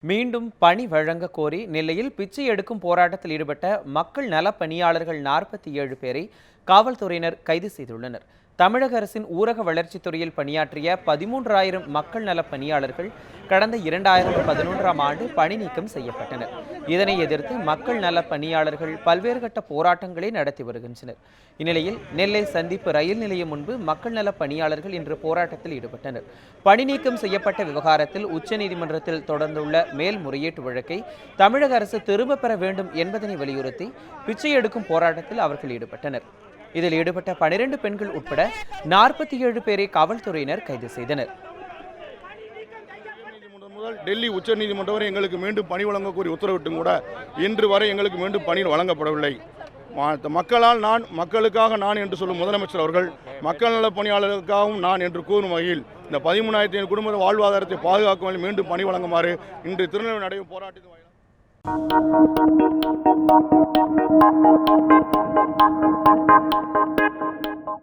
மீண்டும் பணி வழங்க கோரி நெல்லையில் பிச்சை எடுக்கும் போராட்டத்தில் ஈடுபட்ட மக்கள் நல பணியாளர்கள் 47 பேரை காவல்துறையினர் கைது செய்துள்ளனர். தமிழக அரசின் ஊரக வளர்ச்சித் துறையில் பணியாற்றிய 13,000 மக்கள் நல பணியாளர்கள் கடந்த 2011ஆம் ஆண்டு பணி நீக்கம் செய்யப்பட்டனர். இதனை எதிர்த்து மக்கள் நல பணியாளர்கள் பல்வேறு கட்ட போராட்டங்களை நடத்தி வருகின்றனர். இந்நிலையில் நெல்லை சந்திப்பு ரயில் நிலையம் முன்பு மக்கள் நல பணியாளர்கள் இன்று போராட்டத்தில் ஈடுபட்டனர். பணி நீக்கம் செய்யப்பட்ட விவகாரத்தில் உச்சநீதிமன்றத்தில் தொடர்ந்துள்ள மேல்முறையீட்டு வழக்கை தமிழக அரசு திரும்பப் பெற வேண்டும் என்பதனை வலியுறுத்தி பிச்சை எடுக்கும் போராட்டத்தில் அவர்கள் ஈடுபட்டனர். இதில் ஈடுபட்ட 12 பெண்கள் உட்பட 47 பேரை காவல்துறையினர் கைது செய்தனர். முதல் டெல்லி உச்சநீதிமன்றம் வரை எங்களுக்கு மீண்டும் பணி வழங்க கோரி உத்தரவிட்டும் கூட இன்று வரை எங்களுக்கு மீண்டும் பணி வழங்கப்படவில்லை. மக்களால் நான், மக்களுக்காக நான் என்று சொல்லும் முதலமைச்சர் அவர்கள் மக்கள் நல பணியாளர்களுக்காகவும் நான் என்று கூறும் வகையில் இந்த 13,000 குடும்ப வாழ்வாதாரத்தை பாதுகாக்கும் வகையில் மீண்டும் பணி வழங்குமாறு இன்று திருநெல்வேலி நடைபெறும் போராட்டத்தில்